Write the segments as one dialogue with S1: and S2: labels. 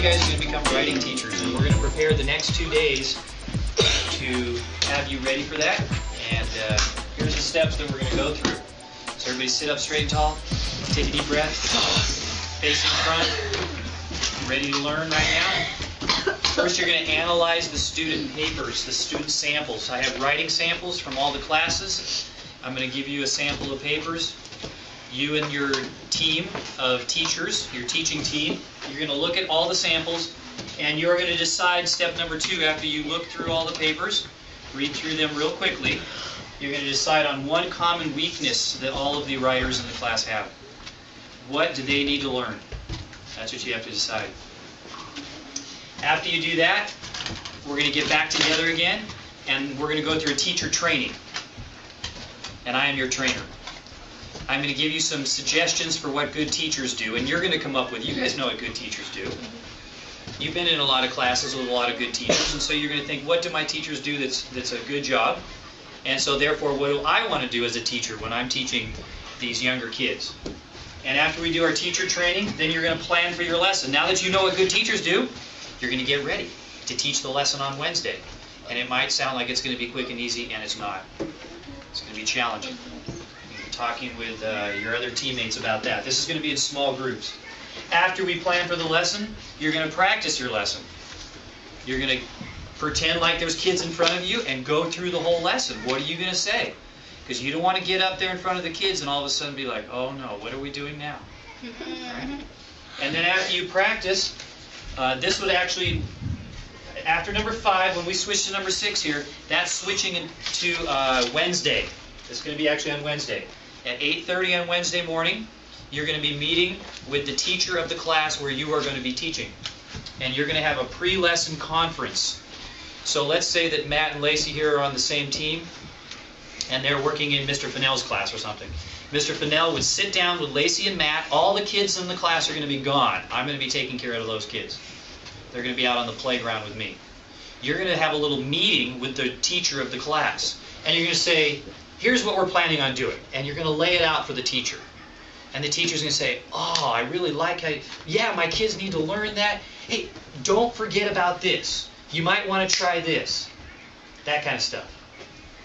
S1: guys are going to become writing teachers, and we're going to prepare the next 2 days to have you ready for that. And here's the steps that we're going to go through. So everybody sit up straight and tall. Take a deep breath. Facing front. Ready to learn right now? First, you're going to analyze the student papers, the student samples. I have writing samples from all the classes. I'm going to give you a sample of papers. You and your team of teachers, your teaching team, you're going to look at all the samples, and you're going to decide step number 2 after you look through all the papers, read through them real quickly. You're going to decide on one common weakness that all of the writers in the class have. What do they need to learn? That's what you have to decide. After you do that, we're going to get back together again, and we're going to go through a teacher training. And I am your trainer. I'm going to give you some suggestions for what good teachers do, and you're going to come up with, you guys know what good teachers do. You've been in a lot of classes with a lot of good teachers, and so you're going to think, what do my teachers do that's a good job? And so therefore, what do I want to do as a teacher when I'm teaching these younger kids? And after we do our teacher training, then you're going to plan for your lesson. Now that you know what good teachers do, you're going to get ready to teach the lesson on Wednesday. And it might sound like it's going to be quick and easy, and it's not. It's going to be challenging. You're talking with your other teammates about that. This is going to be in small groups. After we plan for the lesson, you're going to practice your lesson. You're going to pretend like there's kids in front of you and go through the whole lesson. What are you going to say? Because you don't want to get up there in front of the kids and all of a sudden be like, oh no, what are we doing now? Right? And then after you practice, this would actually, after number 5, when we switch to number 6 here, that's switching to Wednesday. It's going to be actually on Wednesday. At 8:30 on Wednesday morning, you're going to be meeting with the teacher of the class where you are going to be teaching. And you're going to have a pre-lesson conference. So let's say that Matt and Lacey here are on the same team, and they're working in Mr. Fennell's class or something. Mr. Fennell would sit down with Lacey and Matt. All the kids in the class are going to be gone. I'm going to be taking care of those kids. They're going to be out on the playground with me. You're going to have a little meeting with the teacher of the class. And you're going to say, here's what we're planning on doing. And you're going to lay it out for the teacher. And the teacher's going to say, oh, I really like how, yeah, my kids need to learn that. Hey, don't forget about this. You might want to try this. That kind of stuff.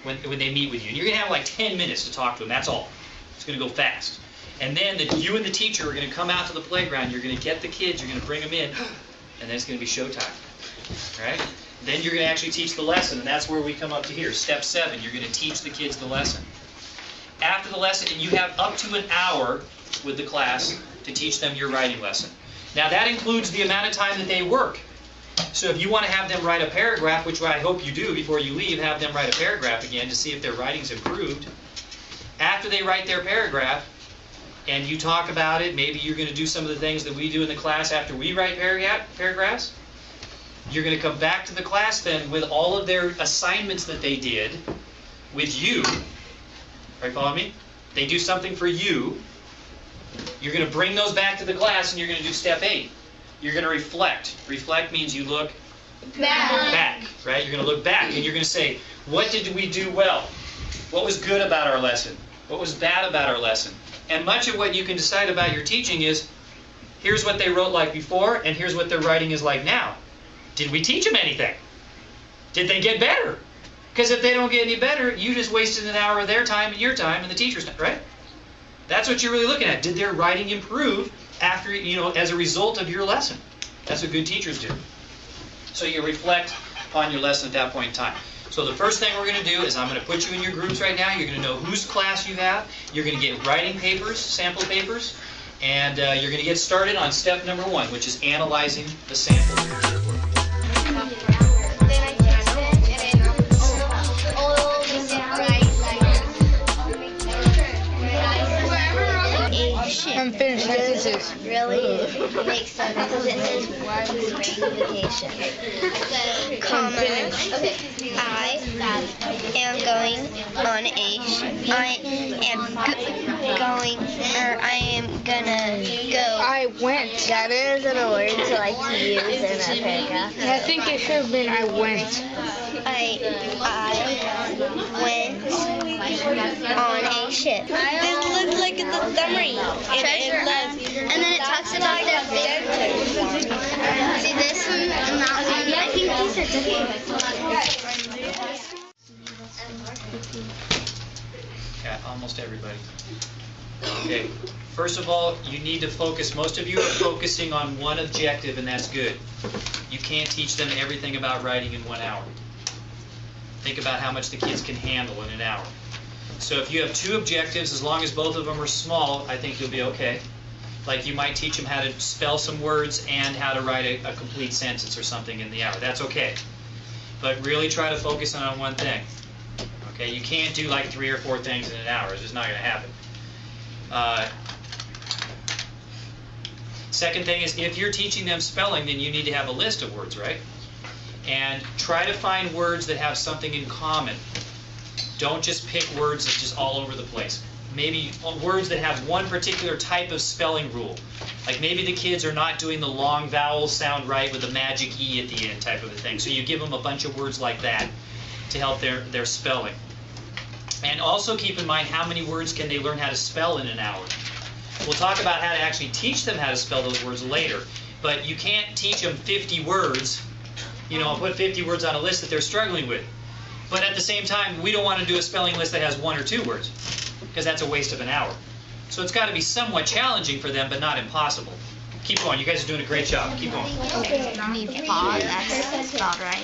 S1: When they meet with you. And you're going to have like 10 minutes to talk to them. That's all. It's going to go fast. And then you and the teacher are going to come out to the playground. You're going to get the kids. You're going to bring them in. And then it's going to be showtime. Right? Then you're going to actually teach the lesson. And that's where we come up to here. Step 7. You're going to teach the kids the lesson. After the lesson, you have up to an hour with the class to teach them your writing lesson. Now that includes the amount of time that they work. So if you want to have them write a paragraph, which I hope you do before you leave, have them write a paragraph again to see if their writing's improved. After they write their paragraph, and you talk about it, maybe you're going to do some of the things that we do in the class after we write paragraphs. You're going to come back to the class then with all of their assignments that they did with you. Right, follow me? They do something for you. You're going to bring those back to the class, and you're going to do step 8. You're going to reflect. Reflect means you look back, right? You're going to look back, and you're going to say, what did we do well? What was good about our lesson? What was bad about our lesson? And much of what you can decide about your teaching is, here's what they wrote like before, and here's what their writing is like now. Did we teach them anything? Did they get better? Because if they don't get any better, you just wasted an hour of their time and your time and the teacher's time, right? That's what you're really looking at. Did their writing improve after, as a result of your lesson? That's what good teachers do. So you reflect upon your lesson at that point in time. So the first thing we're going to do is I'm going to put you in your groups right now. You're going to know whose class you have. You're going to get writing papers, sample papers, and you're going to get started on step number 1, which is analyzing the sample.
S2: I'm finished.
S3: This is really makes sense because it says one vacation. Comma. I am going on a. I am gonna go.
S2: I went.
S3: That isn't a word to use in a paragraph.
S2: I think it should have been I went.
S3: I went on a ship. This looks like it's a summary. And then it talks about their favorite. See,
S1: Yeah, almost everybody. Okay, first of all, you need to focus. Most of you are focusing on one objective, and that's good. You can't teach them everything about writing in 1 hour. Think about how much the kids can handle in an hour. So if you have 2 objectives, as long as both of them are small, I think you'll be okay. Like you might teach them how to spell some words and how to write a complete sentence or something in the hour. That's okay. But really try to focus on one thing. Okay, you can't do like 3 or 4 things in an hour. It's just not going to happen. Second thing is, if you're teaching them spelling, then you need to have a list of words, right? And try to find words that have something in common. Don't just pick words that just all over the place. Maybe words that have one particular type of spelling rule. Like maybe the kids are not doing the long vowels sound right with a magic E at the end type of a thing. So you give them a bunch of words like that to help their spelling. And also keep in mind how many words can they learn how to spell in an hour. We'll talk about how to actually teach them how to spell those words later. But you can't teach them 50 words, put 50 words on a list that they're struggling with. But at the same time, we don't want to do a spelling list that has 1 or 2 words, because that's a waste of an hour. So it's got to be somewhat challenging for them, but not impossible. Keep going. You guys are doing a great job. Keep going.
S2: Okay. Need pod. That's about right.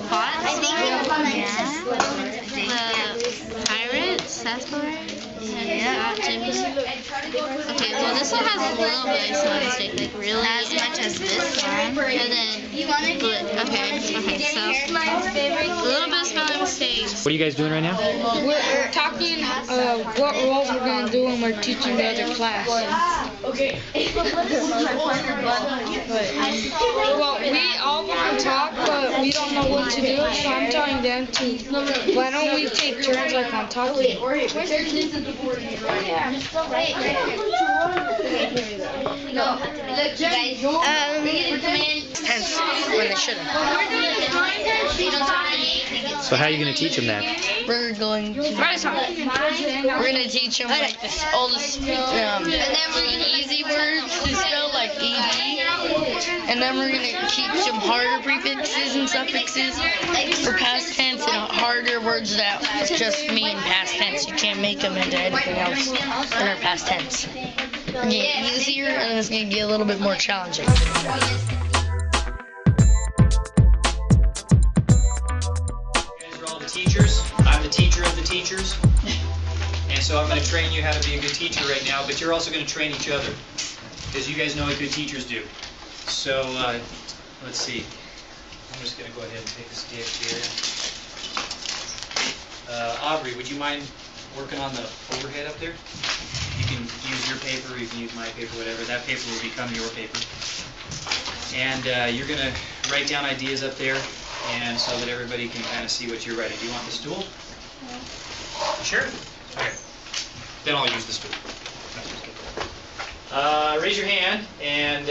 S2: Pod?
S3: I think
S2: The pirates. That's right. Yeah. Okay. Well, this one has a little bit of spelling mistake, like really as much as this one. And then, okay. So a little bit of spelling mistakes.
S1: What are you guys doing right now?
S2: We're talking what roles we're gonna do when we're teaching the other class.
S4: Okay.
S2: Well, we all want to talk, but we don't know what to do, so I'm telling them to, why don't we take turns like on talking?
S3: Hence,
S2: when they shouldn't.
S1: So how are you going to teach them that?
S4: We're going to teach them like all the easy words to spell like ED, and then we're going to teach them harder prefixes and suffixes for past tense and harder words that just mean past tense. You can't make them into anything else in our past tense. It's get easier and it's going to get a little bit more challenging.
S1: Teachers. I'm the teacher of the teachers, and so I'm going to train you how to be a good teacher right now, but you're also going to train each other, because you guys know what good teachers do. So let's see, I'm just going to go ahead and take a stick here. Aubrey, would you mind working on the overhead up there? You can use your paper, you can use my paper, whatever. That paper will become your paper. And you're going to write down ideas up there, and so that everybody can kind of see what you're writing. Do you want the stool? Sure? Okay. Then I'll use the stool. Raise your hand, and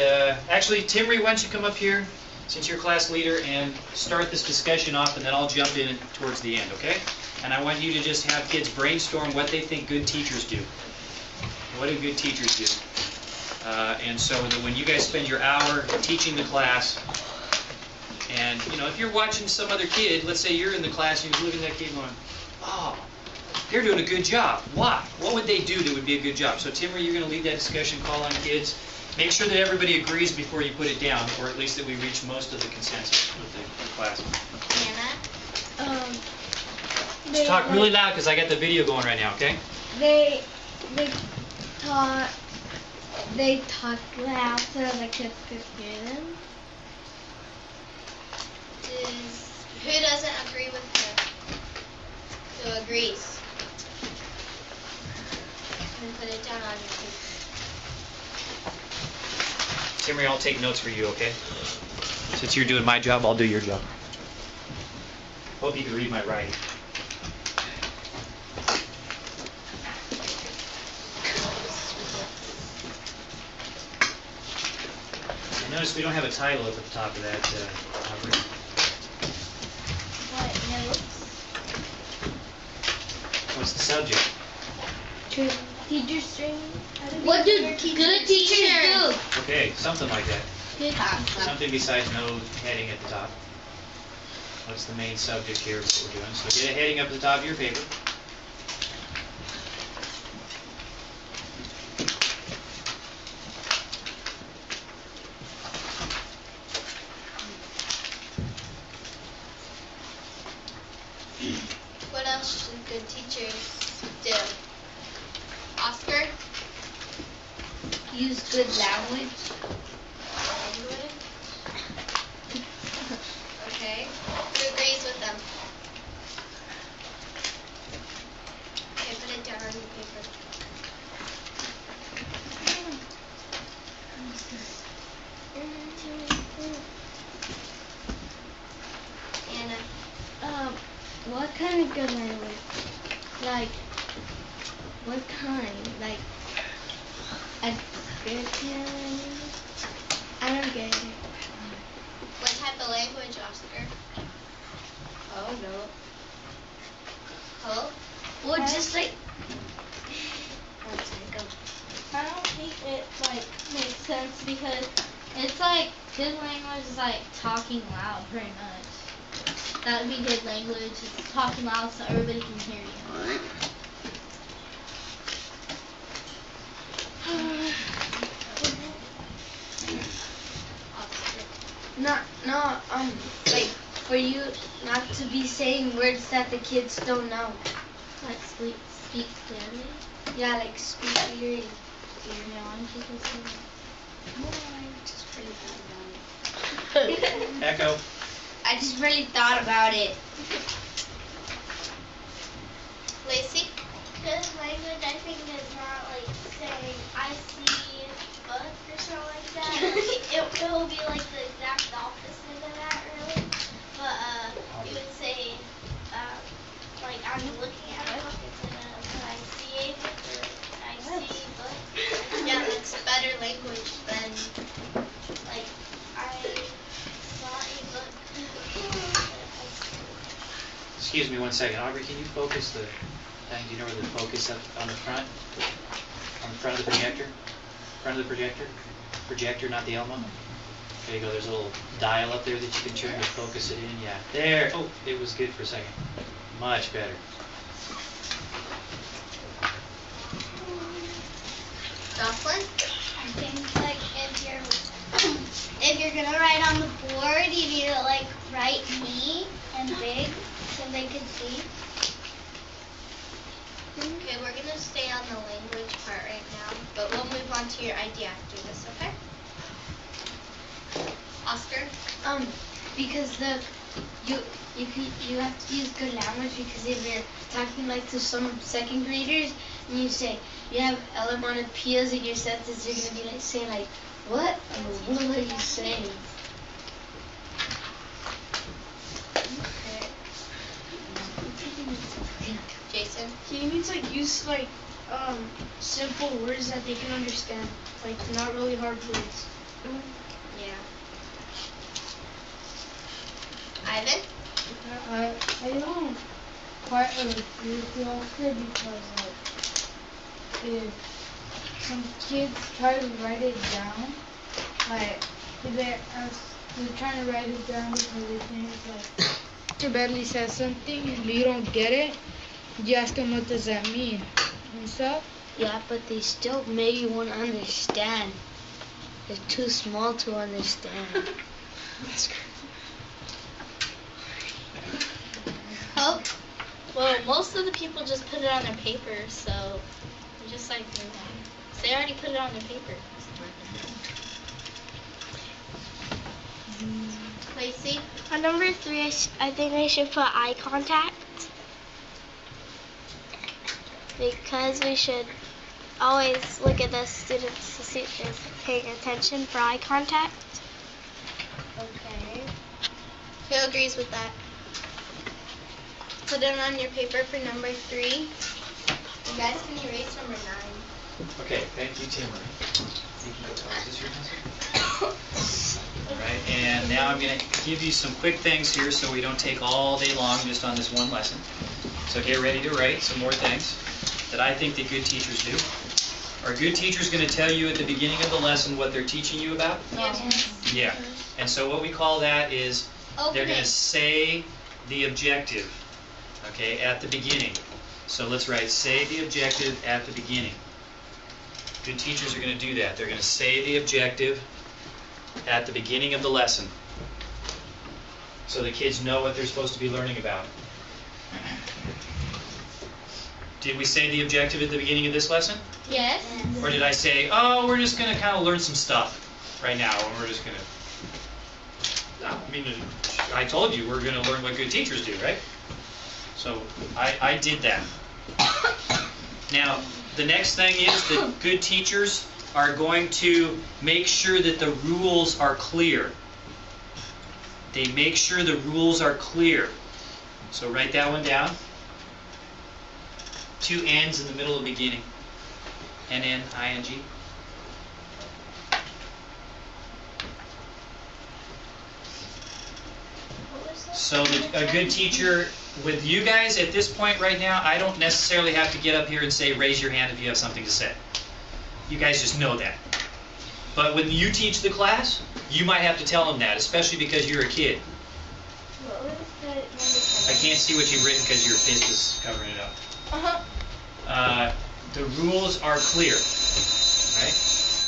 S1: actually, Timry, why don't you come up here, since you're class leader, and start this discussion off, and then I'll jump in towards the end, okay? And I want you to just have kids brainstorm what they think good teachers do. What do good teachers do? And so that when you guys spend your hour teaching the class, and, if you're watching some other kid, let's say you're in the class and you're looking at that kid going, oh, they're doing a good job. Why? What would they do that would be a good job? So, Timmy, you're going to lead that discussion, call on kids. Make sure that everybody agrees before you put it down, or at least that we reach most of the consensus with the class. Just talk really loud because I got the video going right now, okay?
S5: They talk loud so the kids could hear them.
S3: Who doesn't agree with her? Who agrees? And put it down on your paper.
S1: Timmy, I'll take notes for you, okay? Since you're doing my job, I'll do your job. Hope you can read my writing. Notice we don't have a title at the top of that. What's the subject?
S5: Teachers training.
S3: What do good teachers do?
S1: Okay, something like that.
S3: Good.
S1: Something besides no heading at the top. what's the main subject here of what we're doing. So get a heading up at the top of your paper.
S3: What else should good teachers do? Oscar?
S5: Use good language.
S3: Language? Okay. Who agrees with them? Okay, put it down on your paper. Anna?
S5: What kind of good language? Like, what kind? Like, a good language? I don't get it.
S3: What type of language, Oscar?
S5: Oh, no.
S3: Oh?
S5: Well, just like... I don't think it, like, makes sense because it's like, good language is like talking loud, pretty much. That would be good language. It's talking loud so everybody can hear you. Like, for you not to be saying words that the kids don't know. Like, speak clearly? Yeah, like, speak clearly. Yeah, why don't you just say that?
S1: Echo.
S5: I just really thought about it.
S3: Lacey?
S6: Good language, I think, is not like saying I see book or something like that. it will be like the exact opposite of that, really. But you would say, like I'm looking at a book instead of I see a book or I see a book.
S3: Yeah, that's better language than
S6: Like I saw a book.
S1: Excuse me one second. Aubrey, can you focus the thing? Do you know where the focus up on the front? On the front of the projector? Front of the projector? Projector, not the Elmo? There you go. There's a little dial up there that you can turn to focus it in. Yeah. There. Oh, it was good for a second. Much better.
S3: Jocelyn?
S6: I think like if you're gonna write on the board, you need to like write me and big so they can see.
S3: Okay, we're going to stay on the language part right now, but we'll move on to your idea after this, okay? Oscar?
S5: Because you have to use good language because if you're talking like to some second graders and you say you have onomatopoeias in your sentence, you're gonna be like saying like, what? What are you saying?
S3: Jason?
S7: He needs like use like simple words that they can understand, like not really hard words.
S3: Yeah. Ivan?
S7: I don't quite agree with you, Oscar, because like if some kids try to write it down, like if they're trying to write it down because they think like Mr. Bedley says something and you don't get it, you ask them what does that mean and stuff.
S5: Yeah, but they still maybe won't understand. They're too small to understand.
S3: Hope? Well, most of the people just put it on their paper, so we just like move on. They already put it on their paper. Lacey?
S6: On number 3, I think I should put eye contact. Because we should always look at the students to see if they're paying attention for eye contact.
S3: Okay. Who agrees with that? Put it on your paper for number 3. You guys can erase number 9.
S1: Okay, thank you, Tim. Is this your pencil? All right, and now I'm going to give you some quick things here so we don't take all day long just on this one lesson. So get ready to write some more things that I think that good teachers do. Are good teachers going to tell you at the beginning of the lesson what they're teaching you about?
S3: Yes.
S1: Yeah. And so what we call that is They're going to say the objective, okay, at the beginning. So let's write say the objective at the beginning. Good teachers are going to do that. They're going to say the objective at the beginning of the lesson so the kids know what they're supposed to be learning about. Did we say the objective at the beginning of this lesson?
S5: Yes.
S1: Or did I say, oh, we're just going to kind of learn some stuff right now, and we're just going to... I mean, I told you we're going to learn what good teachers do, right? So I did that. Now, the next thing is that good teachers are going to make sure that the rules are clear. They make sure the rules are clear. So write that one down. 2 N's in the middle of the beginning. N-N-I-N-G. So a good teacher, with you guys at this point right now, I don't necessarily have to get up here and say, raise your hand if you have something to say. You guys just know that. But when you teach the class, you might have to tell them that, especially because you're a kid. I can't see what you've written because your fist is covering it up. The rules are clear, right?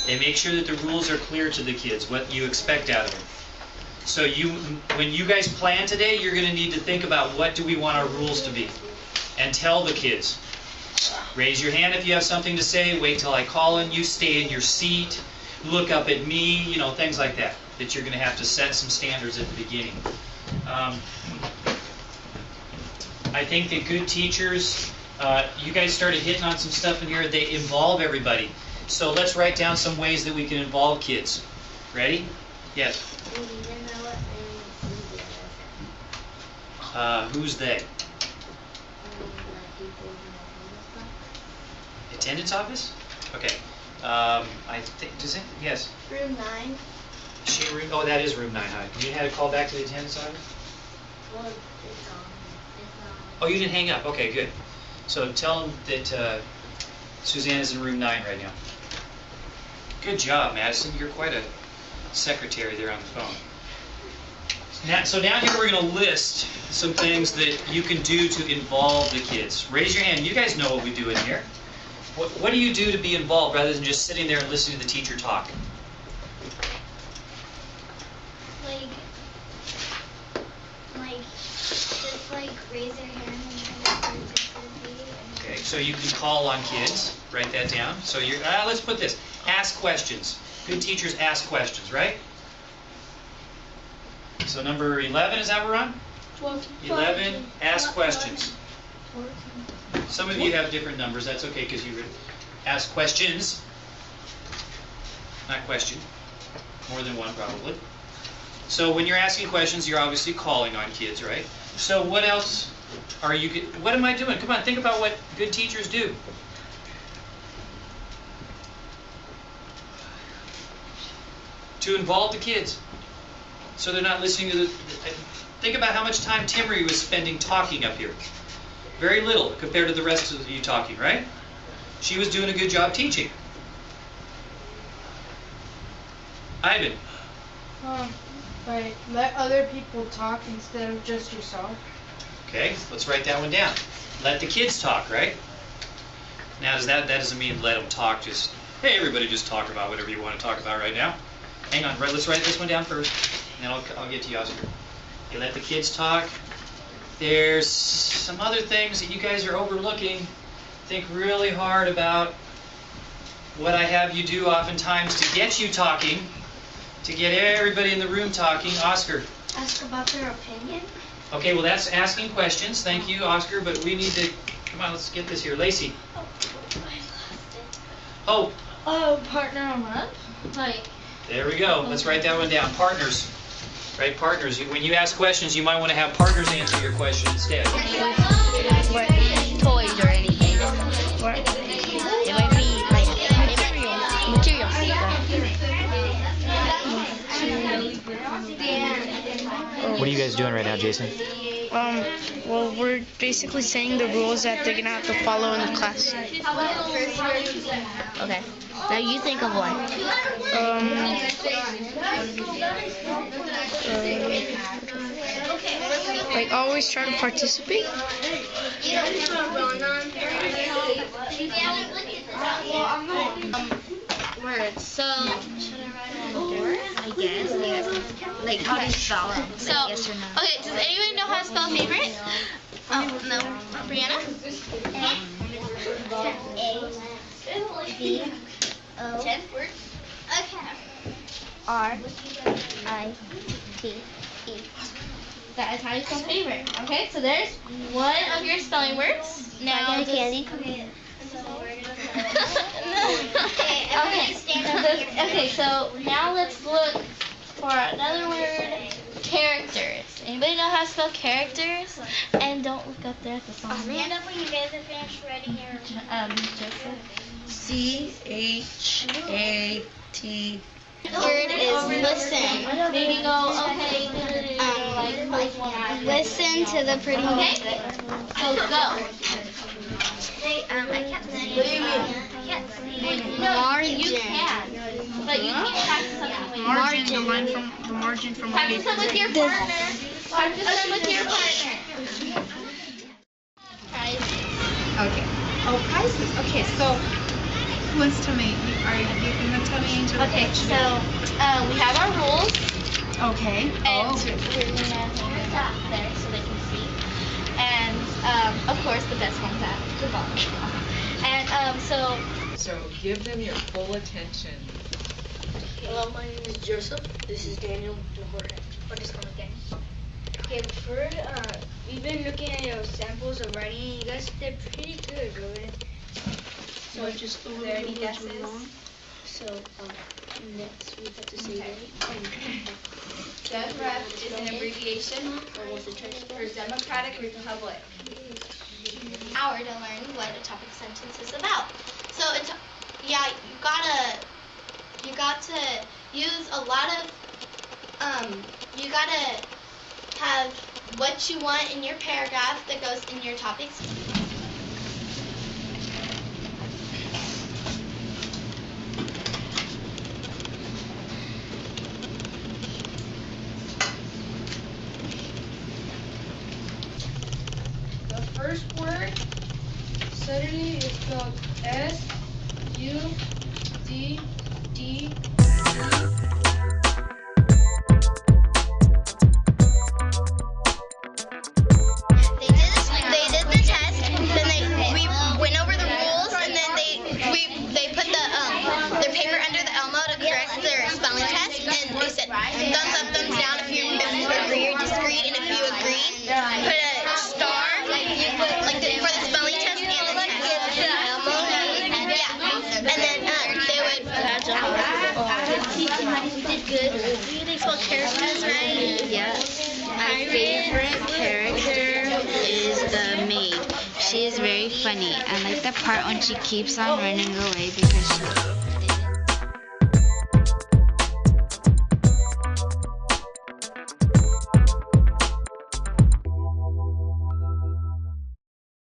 S1: They make sure that the rules are clear to the kids, what you expect out of them. So when you guys plan today, you're going to need to think about what do we want our rules to be. And tell the kids. Raise your hand if you have something to say, wait till I call on you, stay in your seat, look up at me, you know, things like that. That you're going to have to set some standards at the beginning. I think that good teachers, you guys started hitting on some stuff in here, they involve everybody. So let's write down some ways that we can involve kids. Ready? Yes. Who's they? Attendance office? Okay. I think, does it? Yes.
S3: Room 9.
S1: Oh, that is room 9, huh? You had a call back to the attendance office?
S6: Well, it's on.
S1: Oh, you didn't hang up. Okay, good. So tell them that Suzanne is in room 9 right now. Good job, Madison. You're quite a secretary there on the phone. So down here we're going to list some things that you can do to involve the kids. Raise your hand. You guys know what we do in here. What do you do to be involved rather than just sitting there and listening to the teacher talk?
S6: Just raise their hand and try to
S1: Okay, so you can call on kids. Write that down. So you're, let's put this. Ask questions. Good teachers ask questions, right? So number 11, is that what we're on? 11, ask questions. Some of you have different numbers. That's okay because you ask questions. Not question. More than one probably. So when you're asking questions, you're obviously calling on kids, right? So what else are you, what am I doing? Come on, think about what good teachers do. To involve the kids. So they're not listening to the... Think about how much time Timmery was spending talking up here. Very little compared to the rest of you talking, right? She was doing a good job teaching. Ivan.
S7: Let other people talk instead of just yourself.
S1: Okay, let's write that one down. Let the kids talk, right? Now, that doesn't mean let them talk, just, hey, everybody just talk about whatever you want to talk about right now. Hang on, let's write this one down first, and then I'll get to you, Oscar. You let the kids talk. There's some other things that you guys are overlooking. Think really hard about what I have you do oftentimes to get you talking, to get everybody in the room talking. Oscar.
S6: Ask about their opinion.
S1: Okay, well that's asking questions. Thank you, Oscar, but we need to, come on, let's get this here. Lacey.
S6: Oh, I lost it.
S1: Oh.
S2: Oh, partner them up?
S1: There we go. Let's write that one down. Partners. Right, partners. When you ask questions, you might want to have partners answer your question instead.
S4: With toys or anything. Or it might be materials.
S1: What are you guys doing right now, Jason?
S4: Well, we're basically saying the rules that they're gonna have to follow in the class.
S2: Okay. Now you think of one.
S4: Like always try to participate.
S2: Words. So, I guess. Like how do you spell them? So, yes or no? Okay. Does anybody know how to spell favorite? Oh no, Brianna.
S3: A-V-O.
S5: 10 words.
S3: Okay. R-I-T-E.
S2: That is how you spell favorite. Okay. So there's one of your spelling words. Now,
S3: candy.
S2: Okay, so now let's look for another word. Characters. Anybody know how to spell characters? And don't look up there at the song.
S6: Stand up when you guys are finished writing your.
S2: Joseph.
S4: C-H-A-T.
S3: The word is listen.
S2: Maybe go, okay,
S3: Listen to the pretty music.
S2: so go.
S3: I can't see.
S2: No,
S3: Margin.
S2: you can. But you can't practice something with
S4: The margin from
S2: Practice them with your partner. Practice them with your partner.
S8: Okay. Oh, prizes. Okay, so who wants to make? Are you gonna tell me, Angel?
S2: Okay, so we have our rules,
S8: Okay.
S2: and we're gonna hang it up there so they can see. And of course, the best one's at the bottom. And
S9: So give them your full attention.
S5: Hello, my name is Joseph. This is Daniel Jorge. Or just call me Daniel. Okay, before, we've been looking at your samples of writing, and you guys did pretty good, really. So just are there any guesses? So, next we have to say
S10: DEMREP is an abbreviation for Democratic Republic.
S2: hour to learn what a topic sentence is about. So it's, yeah, you got to use a lot of, you got to have what you want in your paragraph that goes in your topics.
S7: The first word suddenly is spelled S-U-D-D-E.
S3: They did the test, then we went over the rules, and then they put their paper under the Elmo to correct their spelling test, and they said thumbs up, thumbs down if you agree or disagree, and if you agree, put a star for the spelling test and the test. And then they would.
S2: You did good. They spelled characters right.
S11: Yes. My favorite character is the maid. She is very funny. I like the part when she keeps on running away because she